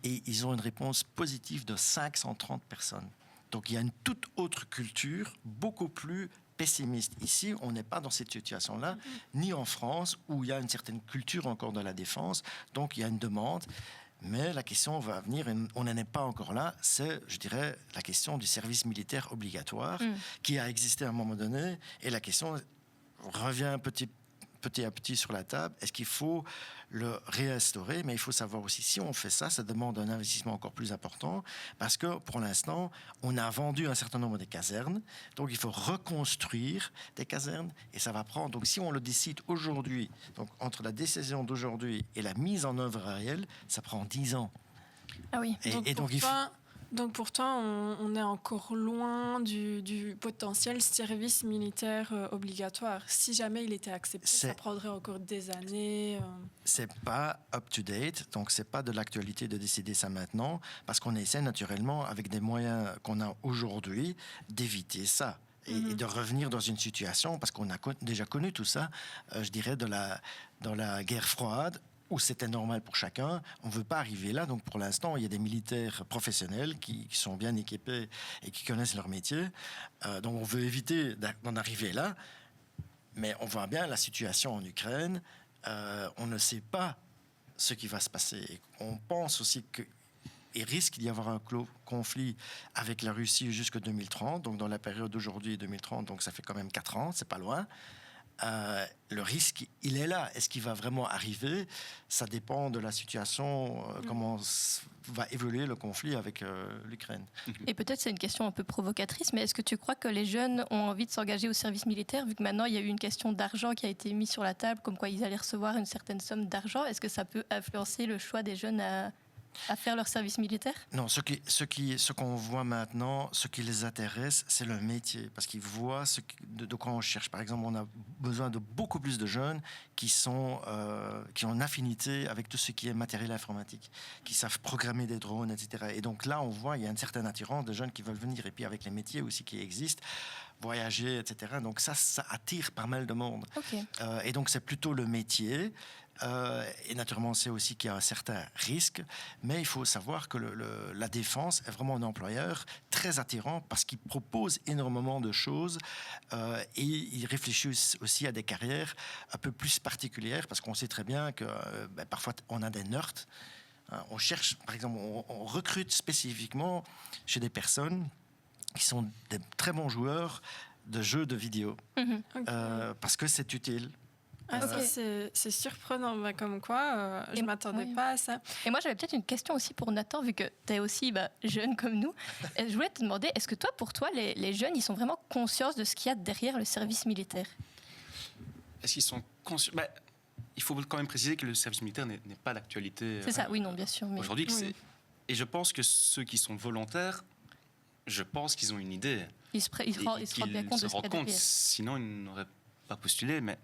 et ils ont une réponse positive de 530 personnes. Donc, il y a une toute autre culture, beaucoup plus pessimiste. Ici, on n'est pas dans cette situation-là, ni en France, où il y a une certaine culture encore de la défense. Donc, il y a une demande. Mais la question va venir, et on n'en est pas encore là, c'est, je dirais, la question du service militaire obligatoire qui a existé à un moment donné. Et la question revient petit à petit sur la table. Est-ce qu'il faut le réinstaurer? Mais il faut savoir aussi, si on fait ça, ça demande un investissement encore plus important parce que, pour l'instant, on a vendu un certain nombre de casernes. Donc, il faut reconstruire des casernes et ça va prendre... Donc, si on le décide aujourd'hui, donc entre la décision d'aujourd'hui et la mise en œuvre réelle, ça prend 10 ans. Ah oui. Donc pour toi, on est encore loin du potentiel service militaire obligatoire. Si jamais il était accepté, ça prendrait encore des années. C'est pas up-to-date, donc c'est pas de l'actualité de décider ça maintenant, parce qu'on essaie naturellement, avec des moyens qu'on a aujourd'hui, d'éviter ça. Et de revenir dans une situation, parce qu'on a déjà connu tout ça, je dirais, dans la guerre froide, où c'était normal pour chacun. On ne veut pas arriver là. Donc, pour l'instant, il y a des militaires professionnels qui sont bien équipés et qui connaissent leur métier. Donc, on veut éviter d'en arriver là. Mais on voit bien la situation en Ukraine. On ne sait pas ce qui va se passer. Et on pense aussi qu'il risque d'y avoir un conflit avec la Russie jusqu'en 2030. Donc, dans la période d'aujourd'hui et 2030, donc ça fait quand même 4 ans. C'est pas loin. Le risque, il est là. Est-ce qu'il va vraiment arriver? Ça dépend de la situation, comment va évoluer le conflit avec l'Ukraine. Et peut-être c'est une question un peu provocatrice, mais est-ce que tu crois que les jeunes ont envie de s'engager au service militaire, vu que maintenant il y a eu une question d'argent qui a été mise sur la table, comme quoi ils allaient recevoir une certaine somme d'argent? Est-ce que ça peut influencer le choix des jeunes à à faire leur service militaire? Non, ce qu'on voit maintenant, ce qui les intéresse, c'est le métier. Parce qu'ils voient de quoi on cherche. Par exemple, on a besoin de beaucoup plus de jeunes qui ont une affinité avec tout ce qui est matériel informatique, qui savent programmer des drones, etc. Et donc là, on voit, il y a une certaine attirance de jeunes qui veulent venir. Et puis avec les métiers aussi qui existent, voyager, etc. Donc ça attire pas mal de monde. Okay. Et donc c'est plutôt le métier. Et naturellement, c'est aussi qu'il y a un certain risque, mais il faut savoir que la défense est vraiment un employeur très attirant parce qu'il propose énormément de choses et il réfléchit aussi à des carrières un peu plus particulières parce qu'on sait très bien que parfois on a des nerds. On cherche, par exemple, on recrute spécifiquement chez des personnes qui sont des très bons joueurs de jeux de vidéo parce que c'est utile. Ça, c'est surprenant, comme quoi je ne m'attendais pas à ça. Et moi, j'avais peut-être une question aussi pour Nathan, vu que tu es aussi jeune comme nous. Je voulais te demander, est-ce que pour toi, les jeunes, ils sont vraiment conscients de ce qu'il y a derrière le service militaire? Est-ce qu'ils sont conscients? Il faut quand même préciser que le service militaire n'est pas d'actualité. C'est ça, oui, non, bien sûr. Mais... Aujourd'hui, et je pense que ceux qui sont volontaires, je pense qu'ils ont une idée. Ils se rendent bien compte de ce qu'il y a derrière. Sinon, ils n'auraient pas postulé, mais...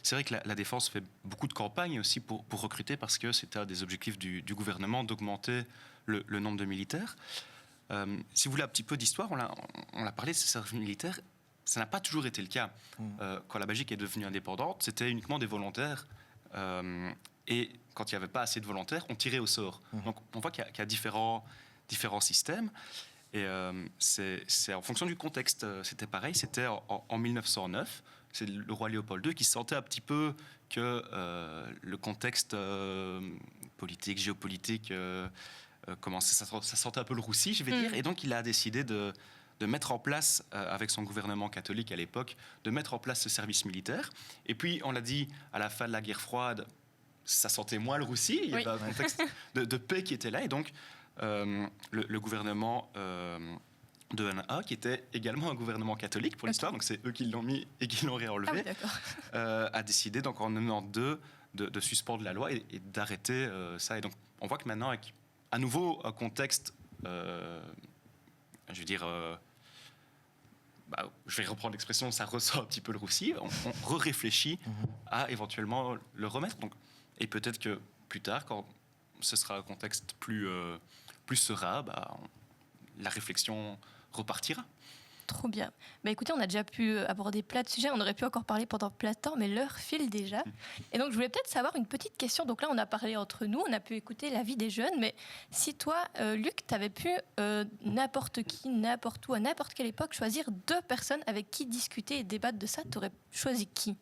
C'est vrai que la défense fait beaucoup de campagnes aussi pour recruter parce que c'était un des objectifs du gouvernement d'augmenter le nombre de militaires. Si vous voulez un petit peu d'histoire, on l'a parlé de ce service militaire, ça n'a pas toujours été le cas. Quand la Belgique est devenue indépendante, c'était uniquement des volontaires et quand il n'y avait pas assez de volontaires, on tirait au sort. Donc on voit qu'il y a différents systèmes et c'est en fonction du contexte. C'était pareil, c'était en 1909. C'est le roi Léopold II qui sentait un petit peu que le contexte politique, géopolitique, ça sentait un peu le roussi, je vais dire. Et donc, il a décidé de mettre en place, avec son gouvernement catholique à l'époque, de mettre en place ce service militaire. Et puis, on l'a dit, à la fin de la guerre froide, ça sentait moins le roussi. Il y avait un contexte de paix qui était là. Et donc, le gouvernement... de NA, qui était également un gouvernement catholique pour l'histoire, donc c'est eux qui l'ont mis et qui l'ont réenlevé, a décidé donc en 92 de suspendre la loi et d'arrêter ça. Et donc on voit que maintenant, avec à nouveau un contexte, je veux dire, je vais reprendre l'expression, ça ressort un petit peu le roussi, on réfléchit à éventuellement le remettre. Donc, et peut-être que plus tard, quand ce sera un contexte plus serein, la réflexion repartira. Trop bien. Écoutez, on a déjà pu aborder plein de sujets, on aurait pu encore parler pendant plein de temps, mais l'heure file déjà. Et donc, je voulais peut-être savoir une petite question. Donc là, on a parlé entre nous, on a pu écouter l'avis des jeunes, mais si toi, Luc, tu avais pu, n'importe qui, n'importe où, à n'importe quelle époque, choisir 2 personnes avec qui discuter et débattre de ça, tu aurais choisi qui?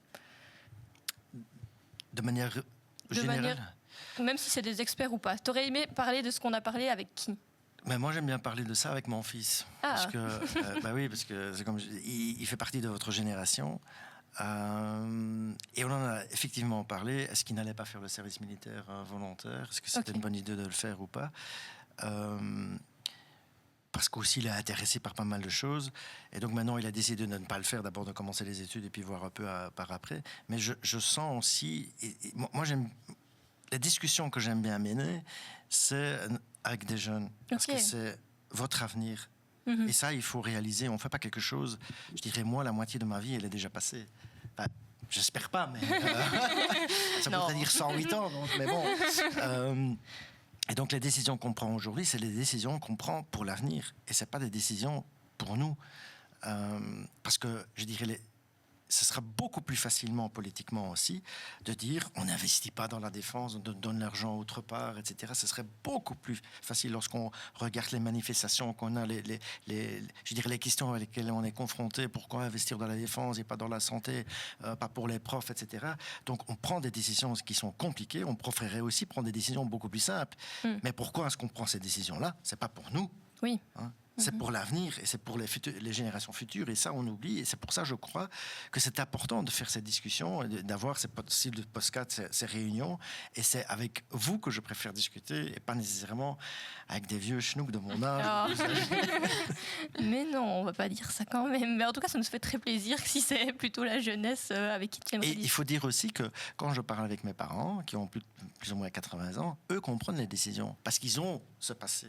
De manière générale? Même si c'est des experts ou pas. Tu aurais aimé parler de ce qu'on a parlé avec qui? Mais moi, j'aime bien parler de ça avec mon fils. Parce que, oui, parce que c'est comme il fait partie de votre génération. Et on en a effectivement parlé. Est-ce qu'il n'allait pas faire le service militaire volontaire? Est-ce que c'était une bonne idée de le faire ou pas? Parce qu'aussi, il est intéressé par pas mal de choses. Et donc maintenant, il a décidé de ne pas le faire, d'abord de commencer les études et puis voir un peu par après. Mais je sens aussi... moi, j'aime... Les discussions que j'aime bien mener, c'est avec des jeunes. Parce que c'est votre avenir. Et ça, il faut réaliser. On ne fait pas quelque chose... Je dirais, moi, la moitié de ma vie, elle est déjà passée. Enfin, j'espère pas, mais... ça voudrait dire 108 ans. Donc, mais bon... et donc, les décisions qu'on prend aujourd'hui, c'est les décisions qu'on prend pour l'avenir. Et ce n'est pas des décisions pour nous. Parce que, je dirais... Ce sera beaucoup plus facilement politiquement aussi de dire on n'investit pas dans la défense, on donne l'argent autre part, etc. Ce serait beaucoup plus facile lorsqu'on regarde les manifestations qu'on a, je dirais les questions avec lesquelles on est confronté. Pourquoi investir dans la défense et pas dans la santé, pas pour les profs, etc. Donc on prend des décisions qui sont compliquées. On préférerait aussi prendre des décisions beaucoup plus simples. Mais pourquoi est-ce qu'on prend ces décisions-là? C'est pas pour nous. Oui. C'est pour l'avenir et c'est pour les générations futures. Et ça, on oublie. Et c'est pour ça, je crois, que c'est important de faire cette discussion, d'avoir ces podcasts, ces réunions. Et c'est avec vous que je préfère discuter et pas nécessairement avec des vieux schnouks de mon âge. Mais non, on va pas dire ça quand même. Mais en tout cas, ça nous fait très plaisir si c'est plutôt la jeunesse avec qui tu aimerais discuter. Et il faut dire aussi que quand je parle avec mes parents, qui ont plus ou moins 80 ans, eux comprennent les décisions parce qu'ils ont ce passé.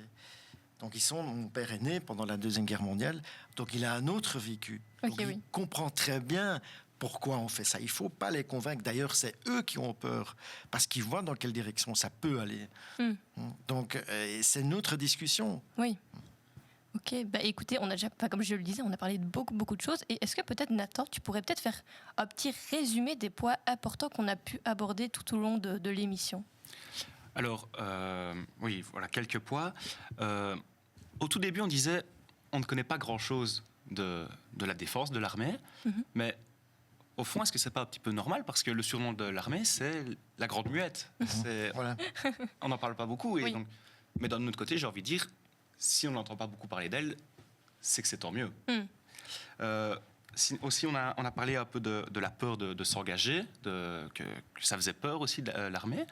Donc mon père est né pendant la Deuxième Guerre mondiale, donc il a un autre vécu. Okay, donc il comprend très bien pourquoi on fait ça. Il ne faut pas les convaincre. D'ailleurs, c'est eux qui ont peur, parce qu'ils voient dans quelle direction ça peut aller. Donc c'est notre discussion. Oui. Ok, écoutez, on a déjà, comme je le disais, on a parlé de beaucoup de choses. Et est-ce que peut-être, Nathan, tu pourrais peut-être faire un petit résumé des points importants qu'on a pu aborder tout au long de l'émission? Alors, oui, voilà, quelques points. Au tout début, on disait on ne connaît pas grand-chose de la défense, de l'armée, mais au fond, est-ce que c'est pas un petit peu normal? Parce que le surnom de l'armée, c'est la Grande Muette. Voilà. On n'en parle pas beaucoup. Et donc, mais d'un autre côté, j'ai envie de dire, si on n'entend pas beaucoup parler d'elle, c'est que c'est tant mieux. Aussi, on a parlé un peu de la peur de s'engager, que ça faisait peur aussi de l'armée.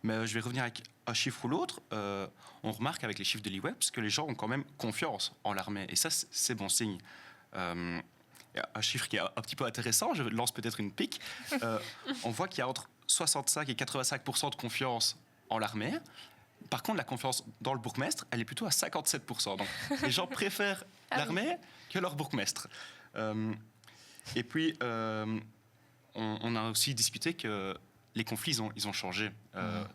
Mais je vais revenir avec un chiffre ou l'autre. On remarque avec les chiffres de l'IWEPS que les gens ont quand même confiance en l'armée. Et ça, c'est bon signe. Un chiffre qui est un petit peu intéressant, je lance peut-être une pique. On voit qu'il y a entre 65 et 85% de confiance en l'armée. Par contre, la confiance dans le bourgmestre, elle est plutôt à 57%. Donc, les gens préfèrent l'armée que leur bourgmestre. Et puis, on a aussi discuté que les conflits, ils ont changé.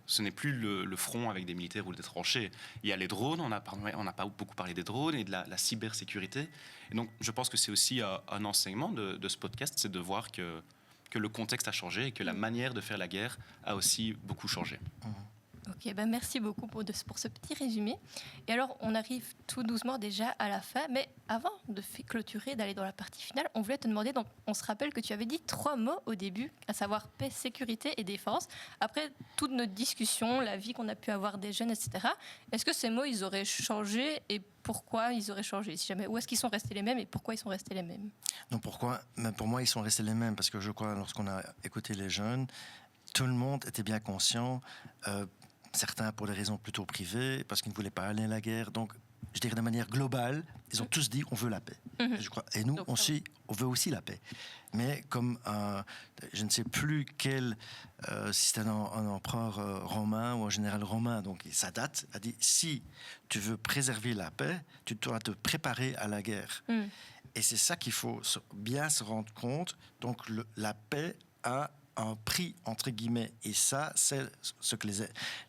Ce n'est plus le front avec des militaires ou des tranchées. Il y a les drones, on n'a pas beaucoup parlé des drones et de la cybersécurité. Et donc, je pense que c'est aussi un enseignement de ce podcast, c'est de voir que le contexte a changé et que la manière de faire la guerre a aussi beaucoup changé. Ok, merci beaucoup pour ce petit résumé. Et alors, on arrive tout doucement déjà à la fin, mais avant de clôturer, d'aller dans la partie finale, on voulait te demander, donc on se rappelle que tu avais dit 3 mots au début, à savoir paix, sécurité et défense. Après toute notre discussion, la vie qu'on a pu avoir des jeunes, etc., est-ce que ces mots, ils auraient changé et pourquoi ils auraient changé, si jamais, ou est-ce qu'ils sont restés les mêmes et pourquoi ils sont restés les mêmes? Non, pourquoi? Mais pour moi, ils sont restés les mêmes parce que je crois, lorsqu'on a écouté les jeunes, tout le monde était bien conscient, certains pour des raisons plutôt privées, parce qu'ils ne voulaient pas aller à la guerre. Donc, je dirais de manière globale, ils ont tous dit on veut la paix. Je crois. Et nous, on veut aussi la paix. Mais comme je ne sais plus si c'était un empereur romain ou un général romain, donc ça date, a dit si tu veux préserver la paix, tu dois te préparer à la guerre. Et c'est ça qu'il faut bien se rendre compte. Donc la paix a un prix, entre guillemets, et ça, c'est ce que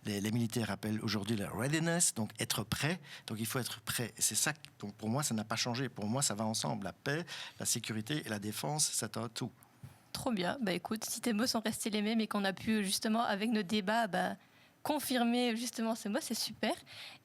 les militaires appellent aujourd'hui la readiness, donc être prêt. Donc il faut être prêt. Et c'est ça, donc pour moi, ça n'a pas changé. Pour moi, ça va ensemble. La paix, la sécurité et la défense, c'est un tout. Trop bien. Écoute, si tes mots sont restés les mêmes et qu'on a pu, justement, avec nos débats, confirmer justement ces mots, c'est super.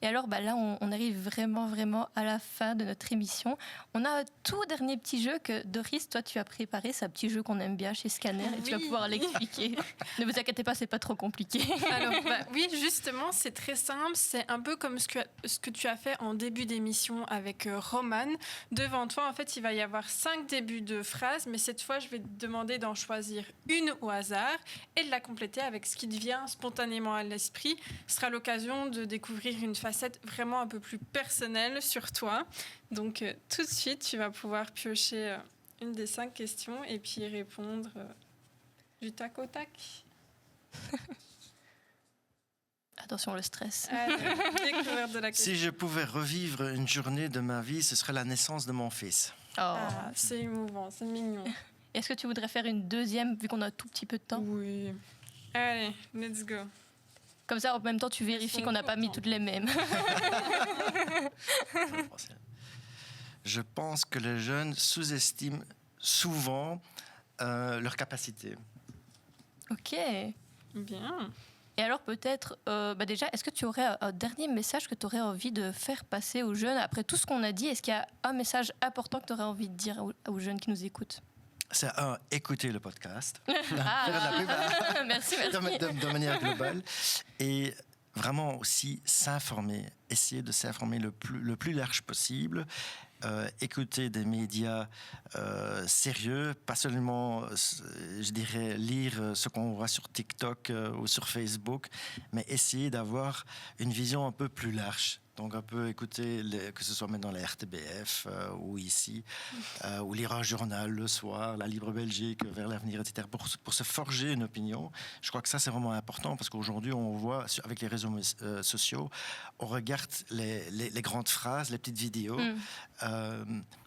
Et alors là, on arrive vraiment à la fin de notre émission. On a un tout dernier petit jeu que Doris, toi tu as préparé, c'est un petit jeu qu'on aime bien chez Scanner et tu vas pouvoir l'expliquer. Ne vous inquiétez pas, c'est pas trop compliqué. Alors oui, justement, c'est très simple. C'est un peu comme ce que tu as fait en début d'émission avec Roman. Devant toi, en fait, il va y avoir 5 débuts de phrases, mais cette fois, je vais te demander d'en choisir une au hasard et de la compléter avec ce qui te vient spontanément à l'esprit. Ce sera l'occasion de découvrir une facette vraiment un peu plus personnelle sur toi. Donc tout de suite, tu vas pouvoir piocher une des 5 questions et puis y répondre du tac au tac. Attention, le stress. Découverte de la question. Si je pouvais revivre une journée de ma vie, ce serait la naissance de mon fils. C'est émouvant, c'est mignon. Est-ce que tu voudrais faire une deuxième, vu qu'on a un tout petit peu de temps? Oui. Allez, let's go. Comme ça, en même temps, tu vérifies qu'on n'a pas mis toutes les mêmes. Je pense que les jeunes sous-estiment souvent leurs capacités. Ok. Bien. Et alors peut-être, déjà, est-ce que tu aurais un dernier message que tu aurais envie de faire passer aux jeunes après tout ce qu'on a dit? Est-ce qu'il y a un message important que tu aurais envie de dire aux jeunes qui nous écoutent? C'est écouter le podcast. Merci. De manière globale. Et vraiment aussi s'informer, essayer de s'informer le plus large possible, écouter des médias sérieux, pas seulement, je dirais, lire ce qu'on voit sur TikTok ou sur Facebook, mais essayer d'avoir une vision un peu plus large. Donc un peu écouter, que ce soit maintenant la RTBF ou ici, ou lire un journal le soir, la Libre Belgique, Vers l'avenir, etc., pour se forger une opinion. Je crois que ça, c'est vraiment important parce qu'aujourd'hui, on voit, avec les réseaux sociaux, on regarde les grandes phrases, les petites vidéos,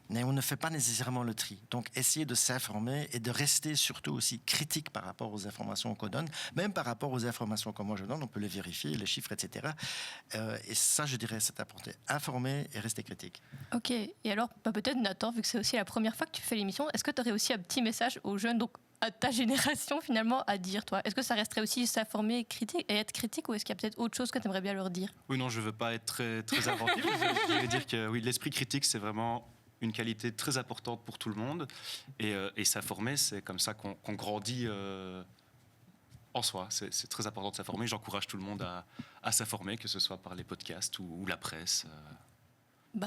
mais on ne fait pas nécessairement le tri. Donc, essayer de s'informer et de rester surtout aussi critique par rapport aux informations qu'on donne, même par rapport aux informations que moi je donne, on peut les vérifier, les chiffres, etc. Et ça, je dirais, c'est important. Informer et rester critique. Ok, et alors, peut-être Nathan, vu que c'est aussi la première fois que tu fais l'émission, est-ce que tu aurais aussi un petit message aux jeunes, donc à ta génération finalement, à dire, toi? Est-ce que ça resterait aussi s'informer et être critique, ou est-ce qu'il y a peut-être autre chose que tu aimerais bien leur dire? Oui, non, je ne veux pas être très inventif. Je vais dire que oui, l'esprit critique, c'est vraiment une qualité très importante pour tout le monde. Et s'informer, c'est comme ça qu'on grandit en soi. C'est très important de s'informer. J'encourage tout le monde à s'informer, que ce soit par les podcasts ou la presse.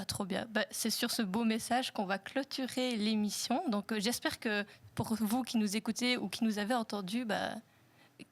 Trop bien. C'est sur ce beau message qu'on va clôturer l'émission. Donc j'espère que pour vous qui nous écoutez ou qui nous avez entendu,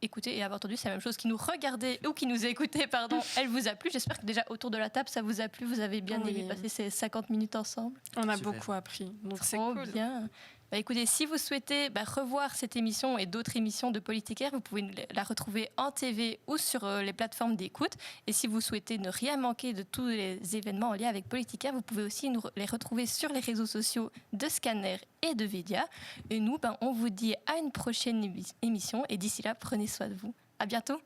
écouter et avoir entendu, c'est la même chose, qui nous regardez ou qui nous écoutez, pardon, elle vous a plu. J'espère que déjà autour de la table, ça vous a plu. Vous avez bien aimé passer ces 50 minutes ensemble. On a beaucoup appris, donc c'est Trop cool. bien. Écoutez, si vous souhaitez revoir cette émission et d'autres émissions de Politicaire, vous pouvez la retrouver en TV ou sur les plateformes d'écoute. Et si vous souhaitez ne rien manquer de tous les événements en lien avec Politicaire, vous pouvez aussi les retrouver sur les réseaux sociaux de Scanner et de Vedia. Et nous, on vous dit à une prochaine émission. Et d'ici là, prenez soin de vous. À bientôt.